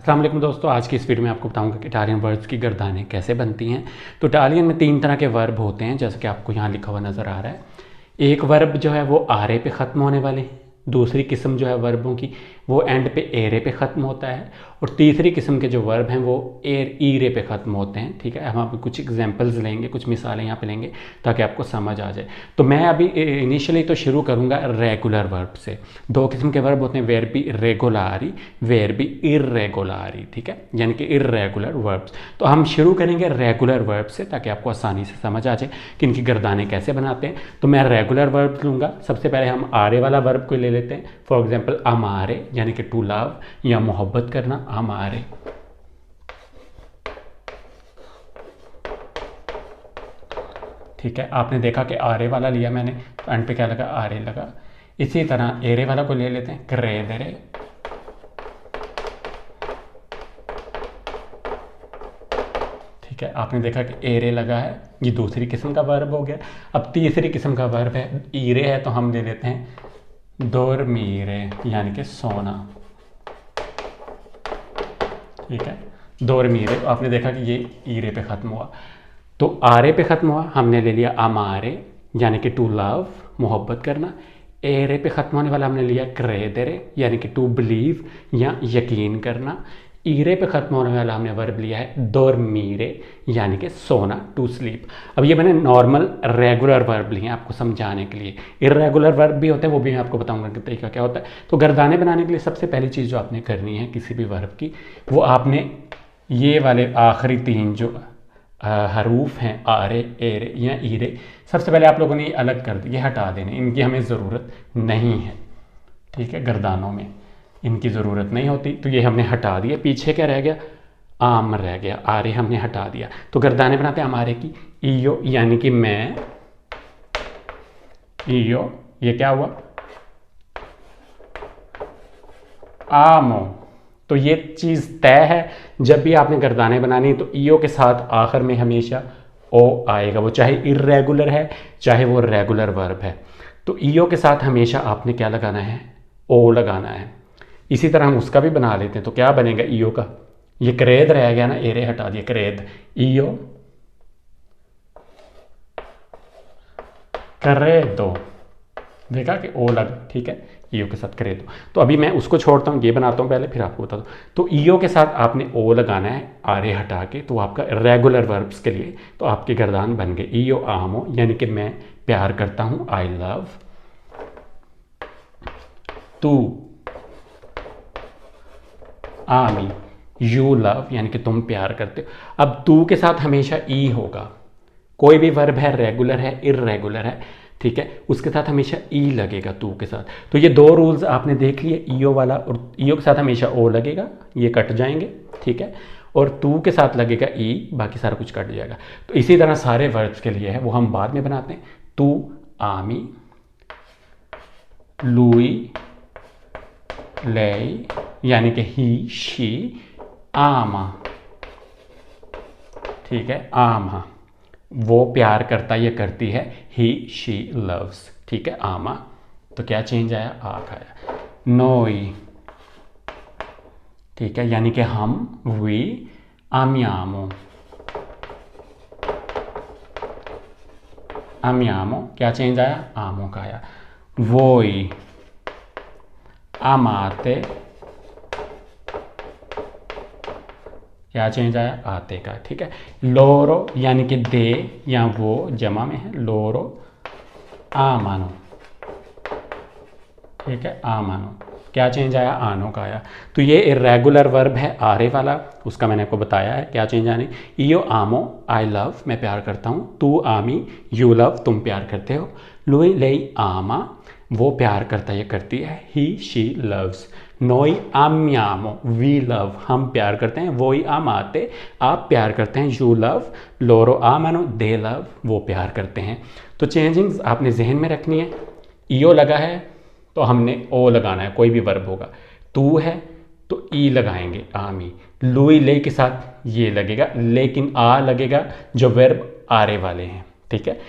अस्सलाम वालेकुम दोस्तों, आज की इस वीडियो में आपको बताऊंगा कि इटालियन वर्ब्स की गर्दानें कैसे बनती हैं। तो इटालियन में 3 तरह के वर्ब होते हैं, जैसे कि आपको यहाँ लिखा हुआ नज़र आ रहा है। एक वर्ब जो है वो आरे पे ख़त्म होने वाले हैं। दूसरी किस्म जो है वर्बों की वो एंड पे एरे पे ख़त्म होता है। और तीसरी किस्म के जो वर्ब हैं वो ईरे पे ख़त्म होते हैं। ठीक है, हम आप कुछ एग्जांपल्स लेंगे, कुछ मिसालें यहाँ पे लेंगे ताकि आपको समझ आ जाए। तो मैं अभी इनिशियली तो शुरू करूँगा रेगुलर वर्ब से। 2 किस्म के वर्ब होते हैं, वेरबी रेगुलारी, वेरबी इर्रेगुलारी। ठीक है, यानी कि इर्रेगुलर वर्ब्स। तो हम शुरू करेंगे रेगुलर वर्ब से ताकि आपको आसानी से समझ आ जाए कि इनकी गर्दानें कैसे बनाते हैं। तो मैं रेगुलर वर्ब लूँगा। सबसे पहले हम आरे वाला वर्ब को ले लेते हैं। फॉर एग्जाम्पल अमारे, यानी कि टू लव या मोहब्बत करना, अमारे। ठीक है, आपने देखा कि आरे वाला लिया मैंने, तो एंड पे क्या लगा, आरे लगा। इसी तरह एरे वाला को ले लेते हैं, क्रेदरे। ठीक है, आपने देखा कि एरे लगा है, ये दूसरी किस्म का वर्ब हो गया। अब तीसरी किस्म का वर्ब है, ईरे है, तो हम ले लेते हैं दोरमीरे, यानी कि सोना। ठीक है, दोरमीरे, तो आपने देखा कि ये ईरे पे ख़त्म हुआ। तो आरे पे ख़त्म हुआ, हमने ले लिया अमारे, यानी कि टू लव, मोहब्बत करना। एरे पे ख़त्म होने वाला हमने लिया क्रेदरे, यानी कि टू बिलीव या यकीन करना। ईरे पे ख़त्म होने वाला हमने वर्ब लिया है दोरमीरे, यानी कि सोना, टू स्लीप। अब ये मैंने नॉर्मल रेगुलर वर्ब लिए हैं आपको समझाने के लिए। इर्रेगुलर वर्ब भी होते हैं, वो भी मैं आपको बताऊंगा कि तरीका क्या होता है। तो गर्दाने बनाने के लिए सबसे पहली चीज़ जो आपने करनी है किसी भी वर्ब की, वो आपने ये वाले आखिरी 3 जो हरूफ हैं, आरे, एरे या ईरे, सबसे पहले आप लोगों ने ये अलग कर दिए, हटा देने, इनकी हमें ज़रूरत नहीं है। ठीक है, गर्दानों में इनकी ज़रूरत नहीं होती, तो ये हमने हटा दिया। पीछे क्या रह गया, आम रह गया, आरे हमने हटा दिया। तो गर्दाने बनाते हैं हमारे की, ईयो यानी कि मैं, ईयो, ये क्या हुआ, आमो। तो ये चीज़ तय है, जब भी आपने गर्दाने बनानी तो ईओ के साथ आखिर में हमेशा ओ आएगा, वो चाहे इर्रेगुलर है चाहे वो रेगुलर वर्ब है। तो ईओ के साथ हमेशा आपने क्या लगाना है, ओ लगाना है। इसी तरह हम उसका भी बना लेते हैं। तो क्या बनेगा ईओ का, ये क्रेद रह गया ना, एरे हटा दिया, क्रेद, ईओ क्रेदो, देखा कि ओ लग, ठीक है, ईओ के साथ क्रेदो। तो अभी मैं उसको छोड़ता हूँ, ये बनाता हूँ पहले, फिर आपको बता दूँ। तो ईओ के साथ आपने ओ लगाना है, आरे हटा के, तो आपका रेगुलर वर्ब्स के लिए तो आपकी गर्दान बन गई ईओ आमो, यानी कि मैं प्यार करता हूँ, आई लव। तू आमी, यू लव, यानी कि तुम प्यार करते हो। अब तू के साथ हमेशा ई होगा, कोई भी वर्ब है, रेगुलर है, इर्रेगुलर है, ठीक है, उसके साथ हमेशा ई लगेगा तू के साथ। तो ये 2 रूल्स आपने देख लिए, ईओ वाला, और ईओ के साथ हमेशा ओ लगेगा, ये कट जाएंगे, ठीक है, और तू के साथ लगेगा ई, बाकी सारा कुछ कट जाएगा। तो इसी तरह सारे वर्ब्स के लिए है, वो हम बाद में बनाते हैं। तू आमी, लुई, लेई, यानी कि ही, शी, आमा। ठीक है, आमा, वो प्यार करता, ये करती है, ही शी लव्स। ठीक है, आमा, तो क्या चेंज आया, आ खाया। नोई, ठीक है, यानी कि हम, वी, आमियामो, आमियामो, क्या चेंज आया, आमो का आया। वोई, आमाते, क्या चेंज आया, आते का। ठीक है, लोरो, यानी कि दे या वो, जमा में है, लोरो आमानो। ठीक है, आमानो, क्या चेंज आया, आनो का आया। तो ये इर्रेगुलर वर्ब है, आरे वाला, उसका मैंने आपको बताया है क्या चेंज आने। ईओ आमो, आई लव, मैं प्यार करता हूँ। तू आमी, यू लव, तुम प्यार करते हो। लुई लेई आमा, वो प्यार करता, ये करती है, ही शी लव्स। नोई आम्यामो, वी लव, हम प्यार करते हैं। वोई आमाते, आप प्यार करते हैं। यू लव, लोरो आमानो, दे लव, वो प्यार करते हैं। तो चेंजिंग्स आपने जहन में रखनी है। ईओ लगा है तो हमने ओ लगाना है, कोई भी वर्ब होगा। तू है तो ई लगाएंगे, आमी। लुई ले के साथ ये लगेगा, लेकिन आ लगेगा जो वर्ब आरे वाले हैं। ठीक है,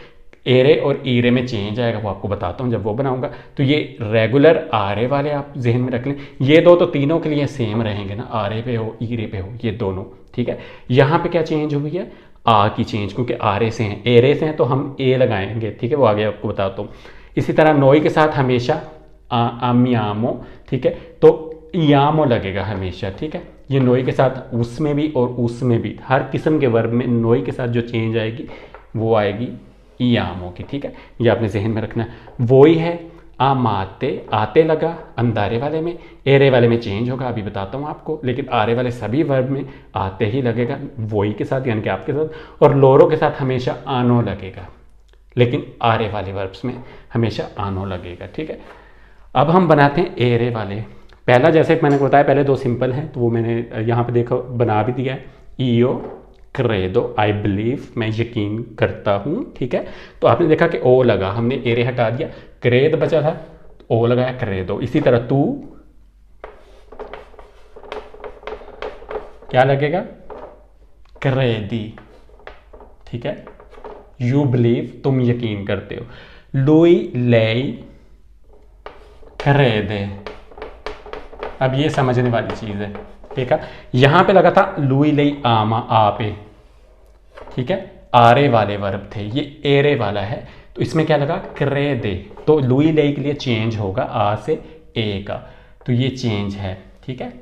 एरे और ईरे में चेंज आएगा, वो आपको बताता हूँ जब वो बनाऊंगा। तो ये रेगुलर आरे वाले आप जहन में रख लें, ये दो तो तीनों के लिए सेम रहेंगे ना, आरे पे हो ईरे पे हो, ये दोनों, ठीक है। यहाँ पे क्या चेंज हुई है, आ की चेंज, क्योंकि आरे से हैं, एरे से हैं तो हम ए लगाएंगे, ठीक है, वो आगे आपको बताता हूँ। इसी तरह नोई के साथ हमेशा आम्यामो, ठीक है, तो यामो लगेगा हमेशा, ठीक है। ये नोई के साथ उसमें भी और उसमें भी, हर किस्म के वर्ब में नोई के साथ जो चेंज आएगी वो आएगी यामो की, ठीक है। ये आपने जहन में रखना है। वो ही है आमाते, आते लगा अंदारे वाले में, एरे वाले में चेंज होगा, अभी बताता हूँ आपको, लेकिन आरे वाले सभी वर्ब में आते ही लगेगा, वही के साथ यानी कि आपके साथ। और लोरो के साथ हमेशा आनो लगेगा, लेकिन आरे वाले वर्ब्स में हमेशा आनो लगेगा, ठीक है। अब हम बनाते हैं एरे वाले। पहला जैसे मैंने बताया पहले दो सिंपल हैं, तो वो मैंने यहाँ पे देखो बना भी दिया है, ईओ क्रेदो, आई बिलीव, मैं यकीन करता हूँ, ठीक है। तो आपने देखा कि ओ लगा, हमने एरे हटा दिया, क्रेद बचा था, ओ लगाया क्रेदो। इसी तरह तू क्या लगेगा, क्रेदी, ठीक है। यू बिलीव, तुम यकीन करते हो। लुई लेई क्रेदे, अब ये समझने वाली चीज़ है, ठीक है। यहाँ पे लगा था लुई लेई आमा, आ पे, ठीक है, आरे वाले वर्ब थे, ये एरे वाला है, तो इसमें क्या लगा, क्रेदे, तो लुई लेई के लिए चेंज होगा आ से ए का, तो ये चेंज है, ठीक है।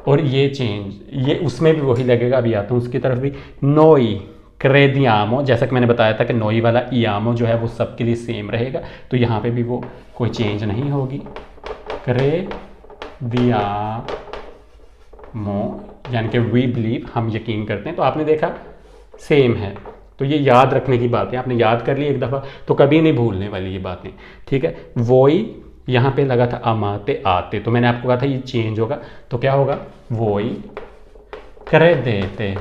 और ये चेंज, ये उसमें भी वही लगेगा, अभी आता हूँ उसकी तरफ भी। नोई क्रेदियामो, जैसा कि मैंने बताया था कि नोई वाला इयामो जो है वो सबके लिए सेम रहेगा, तो यहाँ पे भी वो कोई चेंज नहीं होगी। क्रेदियामो यानी कि वी बिलीव, हम यकीन करते हैं, तो आपने देखा सेम है, तो ये याद रखने की बात है, आपने याद कर ली एक दफ़ा तो कभी नहीं भूलने वाली ये बातें, ठीक है। वोई यहाँ पे लगा था अमाते आते, तो मैंने आपको कहा था ये चेंज होगा, तो क्या होगा, वोई करे देते,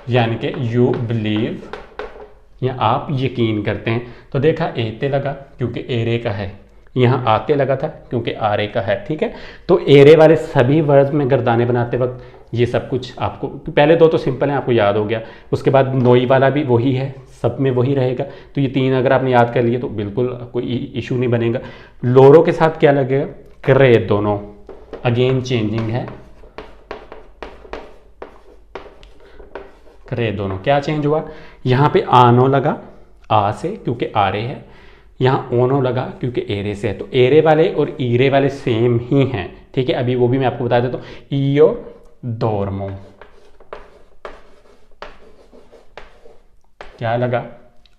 यानी कि यू बिलीव, या आप यकीन करते हैं। तो देखा एते लगा क्योंकि एरे का है, यहाँ आते लगा था क्योंकि आरे का है, ठीक है। तो एरे वाले सभी वर्ड में गर्दाने बनाते वक्त ये सब कुछ आपको, पहले दो तो सिंपल हैं, आपको याद हो गया, उसके बाद नोई वाला भी वही है, सब में वही रहेगा, तो ये तीन अगर आपने याद कर लिए तो बिल्कुल कोई इशू नहीं बनेगा। लोरो के साथ क्या लगेगा, करे दोनों, अगेन चेंजिंग है, करे दोनों, क्या चेंज हुआ, यहाँ पे आनो लगा आ से क्योंकि आरे है, यहाँ ओनो लगा क्योंकि एरे से है, तो एरे वाले और ईरे वाले सेम ही हैं, ठीक है। अभी वो भी मैं आपको बता देता हूँ, ईयो दोर्मो, क्या लगा,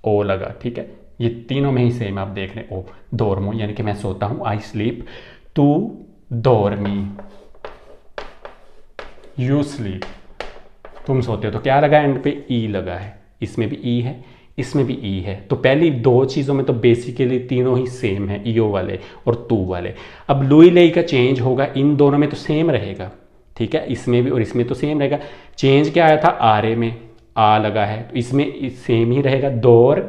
ओ लगा, ठीक है। ये तीनों में ही सेम आप देख रहे हैं, ओ दोर्मो यानी कि मैं सोता हूँ, आई स्लीप, तू दोर्मी, यू स्लीप, तुम सोते हो, तो क्या लगा एंड पे ई लगा है, इसमें भी ई है, इसमें भी ई है, तो पहली दो चीज़ों में तो बेसिकली तीनों ही सेम है, ईओ वाले और तू वाले। अब लुई लेई का चेंज होगा, इन दोनों में तो सेम रहेगा, ठीक है, इसमें भी और इसमें तो सेम रहेगा। चेंज क्या आया था, आरे में आ लगा है, तो इसमें सेम ही रहेगा, दौर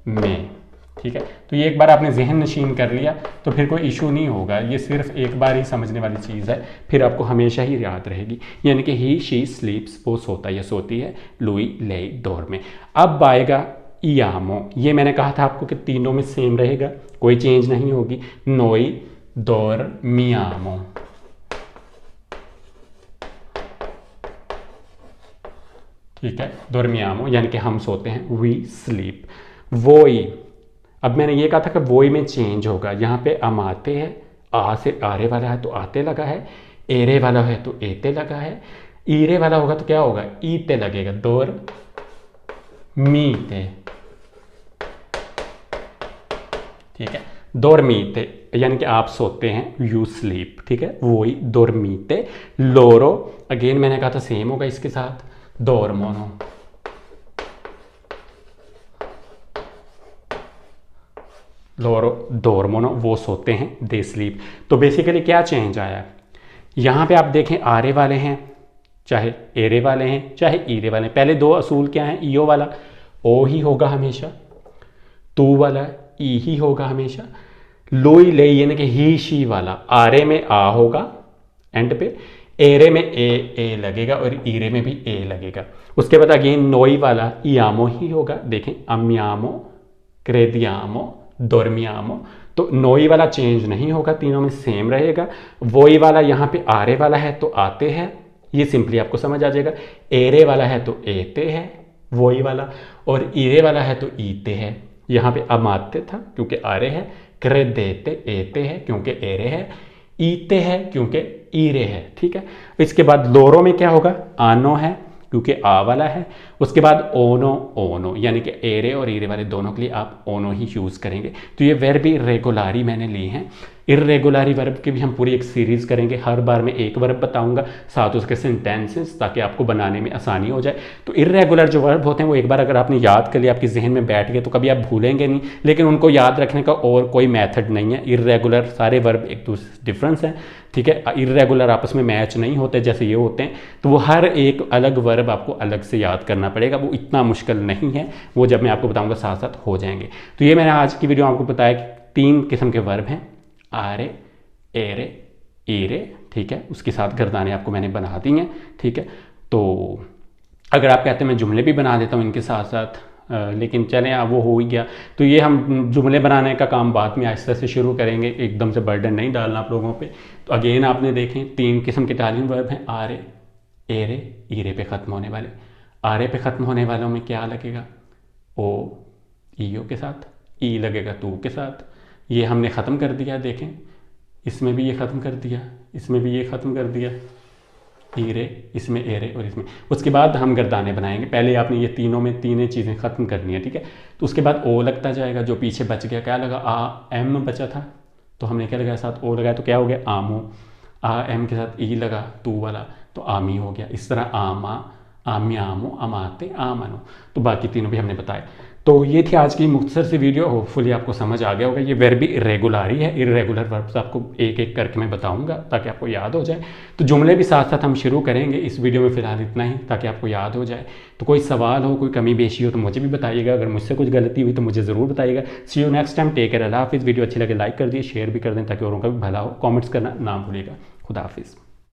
में, ठीक है। तो ये एक बार आपने जहन नशीन कर लिया तो फिर कोई इशू नहीं होगा, ये सिर्फ एक बार ही समझने वाली चीज़ है, फिर आपको हमेशा ही याद रहेगी। यानी कि ही शी स्लीप्स, वो सोता या सोती है, लुई लेई दौर में। अब आएगा इयामो, ये मैंने कहा था आपको कि तीनों में सेम रहेगा, कोई चेंज नहीं होगी, नोई दौर मियामो, ठीक है, दोरमियामो यानी कि हम सोते हैं, वी स्लीप। वोई, अब मैंने ये कहा था कि वोई में चेंज होगा, यहाँ पे अमाते है, आ से आरे वाला है तो आते लगा है, एरे वाला है तो एते लगा है, ईरे वाला होगा तो क्या होगा, ईते लगेगा, दोर मीते, ठीक है, दोरमीते यानी कि आप सोते हैं, यू स्लीप, ठीक है, वही दोरमीते। लोरो अगेन मैंने कहा था सेम होगा इसके साथ, दोरमोनो, लोरो दोरमोनो, वो सोते हैं, दे स्लीप। तो बेसिकली क्या चेंज आया, यहाँ पे आप देखें आरे वाले हैं, चाहे एरे वाले हैं, चाहे ईरे वाले हैं। पहले दो असूल क्या हैं, ईओ वाला ओ ही होगा हमेशा, तू वाला ई ही होगा हमेशा, लोई ले यानी कि ही शी वाला आरे में आ होगा एंड पे, एरे में ए लगेगा और ईरे में भी ए लगेगा। उसके बाद अगेन नोई वाला इयामो ही होगा, देखें अम्यामो crediamo, dormiamo। तो नोई वाला चेंज नहीं होगा, तीनों में सेम रहेगा। वोई वाला यहाँ पे आरे वाला है तो आते हैं, ये सिंपली आपको समझ आ जाएगा। एरे वाला है तो एते है वोई वाला, और ईरे वाला है तो ईते है। यहाँ पे अमाते था क्योंकि आरे है, क्रेदेते एते है क्योंकि एरे है, ईते है क्योंकि ईरे है। ठीक है, इसके बाद लोरो में क्या होगा, आनो है क्योंकि आ वाला है। उसके बाद ओनो ओनो, यानी कि एरे और ईरे वाले दोनों के लिए आप ओनो ही यूज़ करेंगे। तो ये वर्ब इर्रेगुलारी मैंने ली हैं। इर्रेगुलारी वर्ब की भी हम पूरी एक सीरीज़ करेंगे, हर बार मैं एक वर्ब बताऊंगा साथ उसके सेंटेंसेस, ताकि आपको बनाने में आसानी हो जाए। तो इर्रेगुलर जो वर्ब होते हैं वो एक बार अगर आपने याद कर लिया, आपके जहन में बैठ गए, तो कभी आप भूलेंगे नहीं। लेकिन उनको याद रखने का और कोई मैथड नहीं है। इर्रेगुलर सारे वर्ब एक दूसरे डिफरेंस हैं, ठीक है। इर्रेगुलर आपस में मैच नहीं होते जैसे ये होते हैं, तो वो हर एक अलग वर्ब आपको अलग से याद करना पड़ेगा। वो इतना मुश्किल नहीं है, वो जब मैं आपको बताऊंगा साथ साथ हो जाएंगे। तो ये मैंने आज की वीडियो आपको बताया कि 3 किस्म के वर्ब हैं, आरे, एरे, ईरे, ठीक है। उसके साथ गर्दानें आपको मैंने बना दी हैं, ठीक है। तो अगर आप कहते हैं मैं जुमले भी बना देता हूँ इनके साथ साथ, लेकिन चलें अब वो हो ही गया। तो ये हम जुमले बनाने का काम बाद में आहिस्ता से शुरू करेंगे, एकदम से बर्डन नहीं डालना आप लोगों पे। तो अगेन आपने देखें 3 किस्म के इटालियन वर्ब हैं, आरे, एरे, ईरे पे ख़त्म होने वाले। आरे पे ख़त्म होने वालों में क्या लगेगा, ओ ईओ के साथ, ई लगेगा तू के साथ। ये हमने ख़त्म कर दिया, देखें इसमें भी ये ख़त्म कर दिया, इसमें भी ये ख़त्म कर दिया, ईरे, इसमें एरे और इसमें। उसके बाद हम गर्दाने बनाएंगे। पहले आपने ये तीनों में तीनों चीज़ें ख़त्म करनी है, ठीक है। तो उसके बाद ओ लगता जाएगा, जो पीछे बच गया क्या लगा, आ एम बचा था तो हमने क्या लगाया साथ ओ लगाया, तो क्या हो गया आमो। आ एम के साथ ई लगा तू वाला, तो आमी हो गया। इस तरह आमा, आम्यामो, अमाते, आमनो। तो बाकी तीनों भी हमने बताए। तो ये थी आज की मुख्तसर सी वीडियो, होपफुली आपको समझ आ गया होगा। ये वर्ब इर्रेगुलर ही है, इर्रेगुलर वर्ब्स आपको एक एक करके मैं बताऊंगा ताकि आपको याद हो जाए। तो जुमले भी साथ साथ हम शुरू करेंगे। इस वीडियो में फ़िलहाल इतना ही, ताकि आपको याद हो जाए। तो कोई सवाल हो, कोई कमी बेशी हो तो मुझे भी बताइएगा। अगर मुझसे कुछ गलती हुई तो मुझे ज़रूर बताइएगा। See you next time, take care, अल्लाह हाफिज़। वीडियो अच्छी लगे लाइक कर दिए, शेयर भी कर दें ताकि औरों का भी भला हो। कॉमेंट्स करना ना भूलिएगा। खुदा हाफिज़।